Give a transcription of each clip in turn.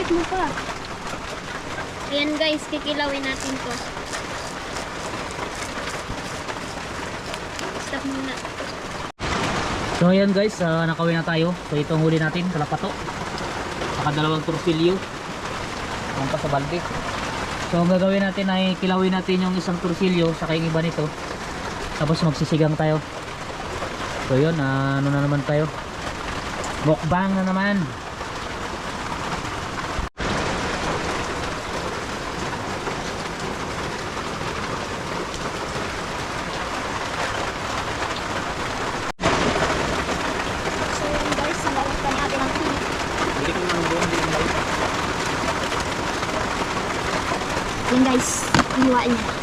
Ikot mo pa. Ayan guys, kikilawin natin to. Stop muna. So ayan guys, nakawin na tayo. So ito ang huli natin, kalapato. Saka dalawang torsilyo. Ang pa sa balde. So ang gagawin natin ay kilawin natin yung isang torsilyo saka yung iba nito. Tapos magsisigang tayo. So yun, ano na naman tayo? Mukbang na naman. Yan guys, hiwain niya.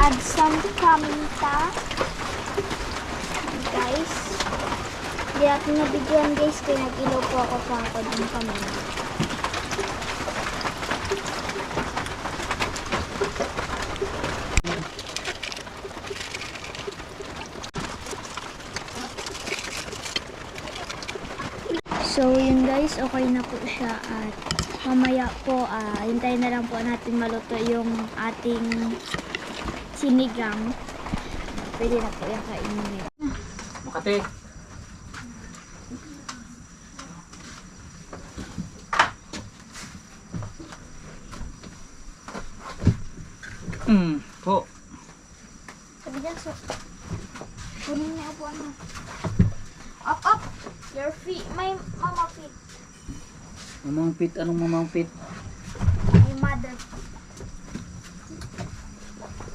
Add some paminta. Guys. Hindi natin nabigyan guys. Kaya nag-ilaw po ako sa ako ng paminta. So yun guys, okay na po siya at mamaya po hintayin na lang po natin maluto yung ating sinigang. Pwede na po yung kainin. Makati. Po. Sabi dyan, so kunin niya po ano. Up. Your feet. My mama feet. Mamang pit, anong mamang pit? My mother.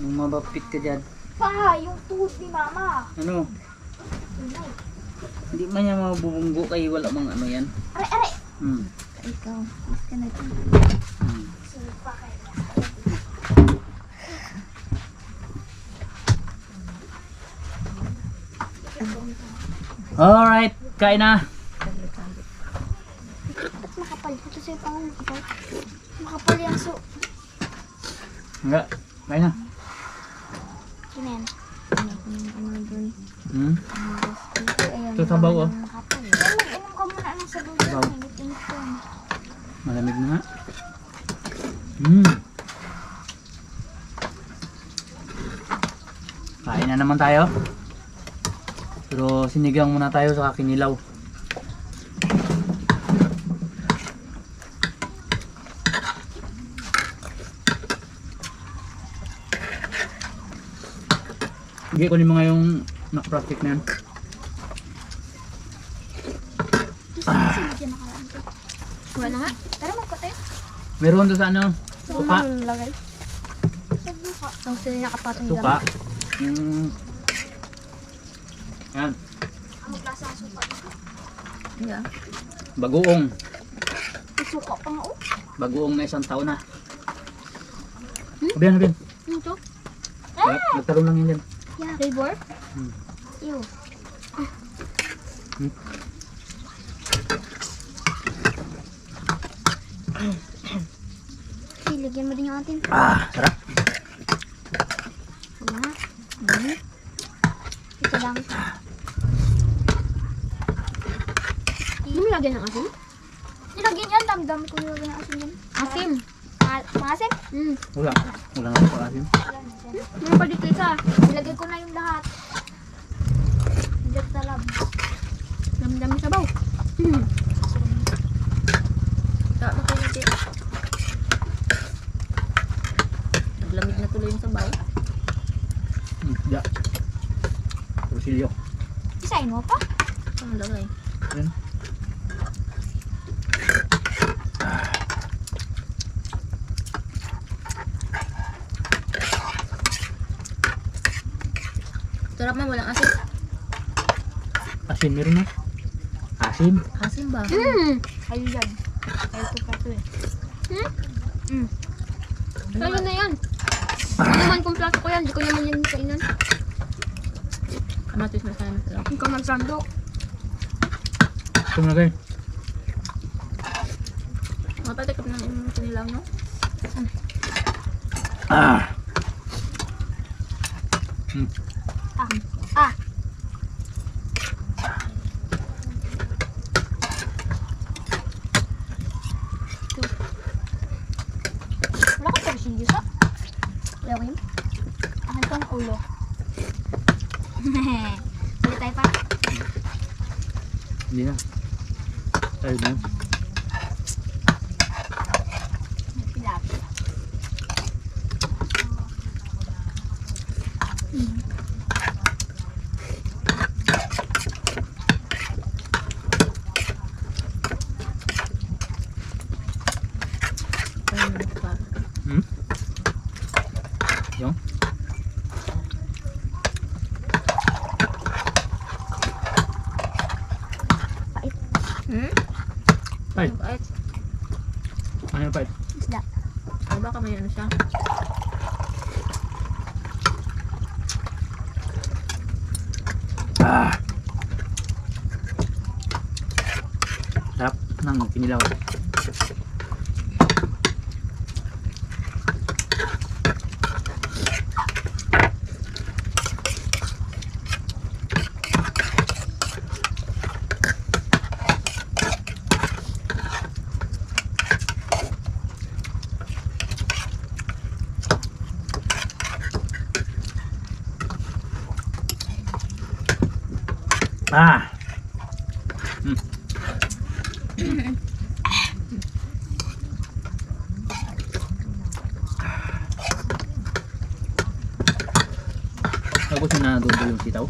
Yung mabapit ka dyan. Pa, yung tuhod ni mama. Ano? Inay. Hindi man niya mabubunggo kay wala mang ano yan. Aray. Ikaw, mas ka na dyan. Sige pa kayo. Alright, kain na. Ba't makapal? Ito sa'yo pang makapal. Makapal yan, so. Enggak, kain na. Yun yan. Ito sabaw oh. Makapal. Yan, mag-inom ka muna ng sabaw dyan. Sabaw. Init ko. Malamig na nga. Kain na naman tayo. Pero sinigang muna tayo sa kinilaw. Sige, kunin mo nga yung nakaplastic na yan. Wala na nga. Tara, magkotay. Meron doon sa ano? Suka. Lagay. Sa buka. Ang sila nakapatong Suka. Yan. Ang klase ang suka. Yeah. Bagoong. May suka pa nga, oh. Bagoong na 1 taon na. Sabihan. Ano to? Nagtarong lang yan dyan. Yeah. Flavor? Ew. Lagyan mo din yung atin. Sarap. Wala. Ito lang. Hindi mo lagyan ng asin? Nilagyan yan. Dami-dami ko nilagyan ng asin yan. Asin? Maasim? Wala na ako asin. Meron pa dito isa. Nilagay ko na yung lahat. Hindi talab. Dami-dami sabaw. Naglamig na tuloy yung sabaw. Ya. Torsilyo. Isain mo pa? Ang lagay. Yan. Sarap man, walang asin. Asin meron na. Asin. Asin ba? Ayun yan. Ayun ko pa ito eh. Ano Ayun ba? na yan. Ano naman kung plato ko yan, di ko naman yan kainan. Kamatis na sana sarap. Hindi ka magsandok. Ito na guys. Mapatikap ng kinilaw, no? Ah. Ah. Wala ka sa sige sa? Lawin? Akin tong ulo. Ulit tayo pa. Hindi na. Ayun na. Pilap. Ayun na pa. Hmm? Yung? Hmm? Ay. Ay, Ano yung pait? Isda. ay baka may ano siya. Ah. Sarap ng kinilaw. Ah. Tapos na doon yung sitaw.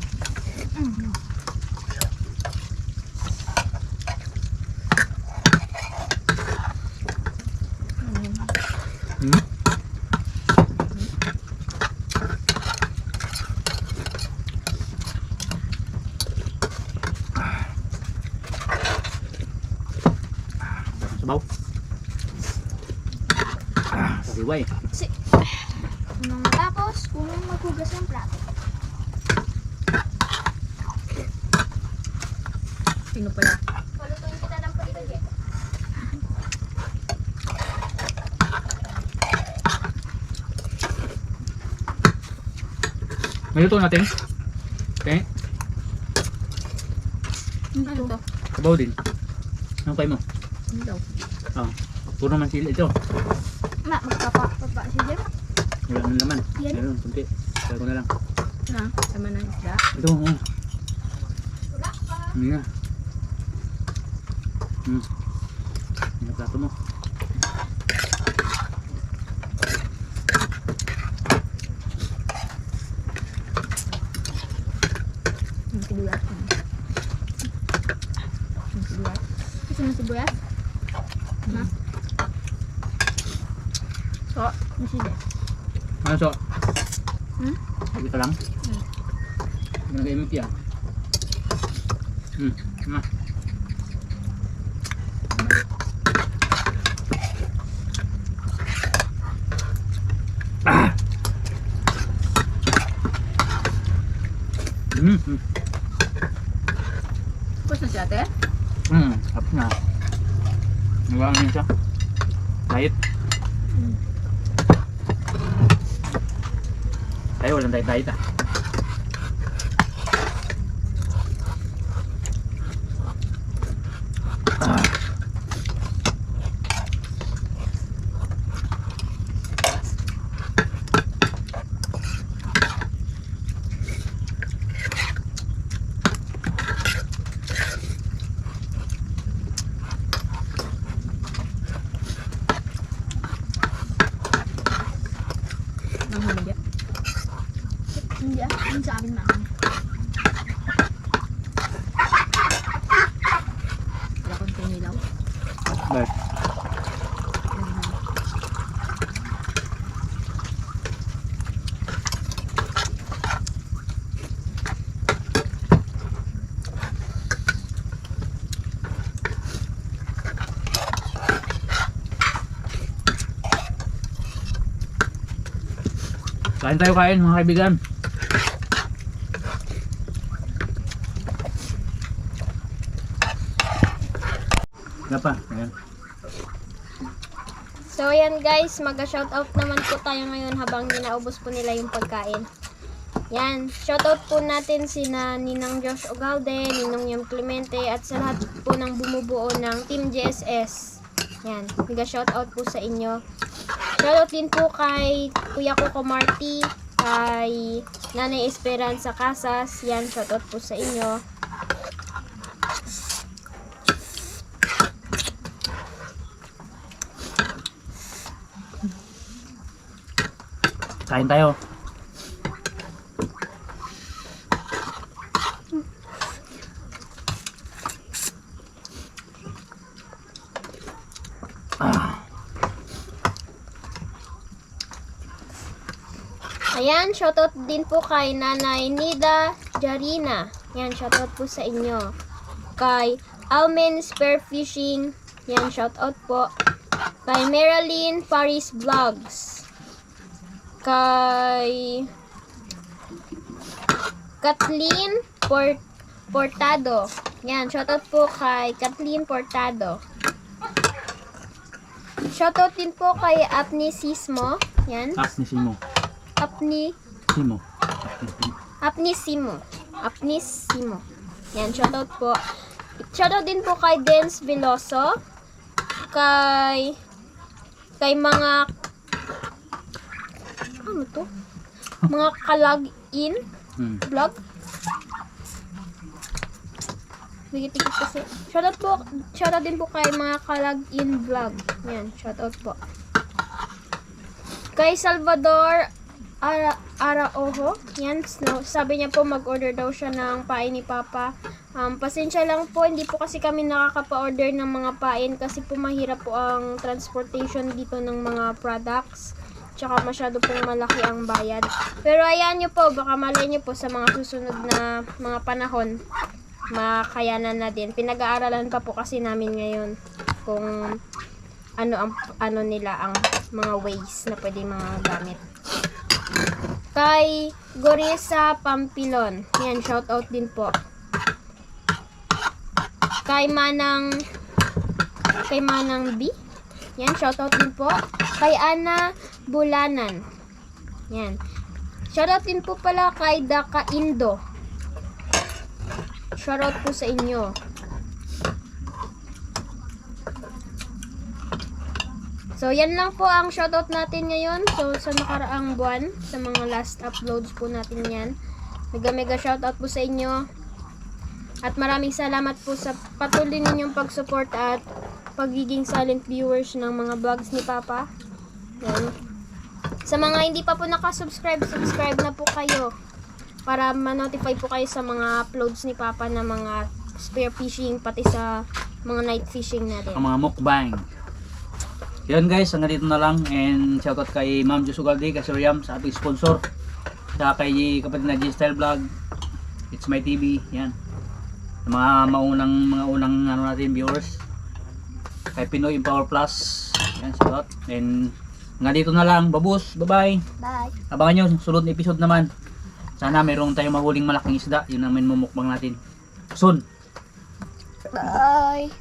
Hmm? Sabaw. Sariway. Nung matapos, unang maghugas ng plato. Sino pala? Palutuin kita ng pagkagay. May luto natin. Okay. Ano to? Sabaw din. Ano kayo mo? Ano daw? Ah, puro naman sila ito. Ma, magpapa si Jem. Wala nang laman. Yan. Meron, kunti. Kaya ko na lang. Na, sama na isda. Ito, oh. Wala pa. Hindi na. Yung plato mo. Yung sibuyas. Yung sibuyas. Gusto mo sibuyas? Ma? So, nasi Jem. Ano so? Sabi ka lang? Nag-imit yan. Ma. Ah! Tapos na siya, ate? Tapos na. Nagawa niya siya. Diet. Tayo, walang diet ah. Ang huli dia. Hindi Hindi sa akin na. Wala kong tinilaw. Bert. Kain tayo kain mga kaibigan. Gapa, ayan. So ayan guys, mag-shoutout naman po tayo ngayon habang ginaubos po nila yung pagkain. Yan, shoutout po natin sina Ninang Josh Ogalde, Ninong Yam Clemente at sa lahat po ng bumubuo ng Team JSS. Yan, mag-shoutout po sa inyo. Shoutout din po kay Kuya Coco Marty, kay Nanay Esperanza Casas. Yan, shoutout po sa inyo. Kain tayo. Ayan, shoutout din po kay Nanay Nida Jarina. Yan, shoutout po sa inyo. Kay Almen Spearfishing. Yan, shoutout po. Kay Marilyn Paris Vlogs. Kay Kathleen Portado. Yan, shoutout po kay Kathleen Portado. Shoutout din po kay Apnisismo. Yan. Apnisimo. Apnisimo. Yan, shoutout po. Shoutout din po kay Dance Veloso. Kay mga ano to? Mga kalag-in vlog. Bigit-bigit kasi. Shoutout din po kay mga kalag-in vlog. Yan, shoutout po. Kay Salvador Araojo. Yan, sabi niya po mag-order daw siya ng pain ni Papa. Pasensya lang po, hindi po kasi kami nakakapa-order ng mga pain kasi po mahirap po ang transportation dito ng mga products. Tsaka masyado pong malaki ang bayad. Pero ayan nyo po, baka malay nyo po sa mga susunod na mga panahon, makayanan na din. Pinag-aaralan pa po kasi namin ngayon kung ano nila ang mga ways na pwede mga gamit. Kay Gorisa Pampilon. Yan, shoutout din po. Kay Manang B. Yan, shoutout din po. Kay Ana Bulanan. Yan. Shoutout din po pala kay Daka Indo. Shoutout po sa inyo. So, yan lang po ang shoutout natin ngayon. So, sa nakaraang buwan, sa mga last uploads po natin yan. Mega shoutout po sa inyo. At maraming salamat po sa patuloy ninyong pag-support at pagiging silent viewers ng mga vlogs ni Papa. Yan. Sa mga hindi pa po nakasubscribe, subscribe na po kayo para ma-notify po kayo sa mga uploads ni Papa na mga spear fishing, pati sa mga night fishing natin. Ang mga mukbang. Yan guys, hanggang dito na lang, and shoutout kay Ma'am Jus Ugalde, kay Sir Yam sa ating sponsor, sa kay kapatid na G-Style Vlog, It's My TV, yan, sa mga unang ano natin viewers, kay Pinoy Empower Plus, yan, shoutout, and hanggang dito na lang, babus, bye. Bye! Abangan nyo, sunod na episode naman, sana mayroon tayong mahuling malaking isda, yun namin mumukbang natin soon. Bye!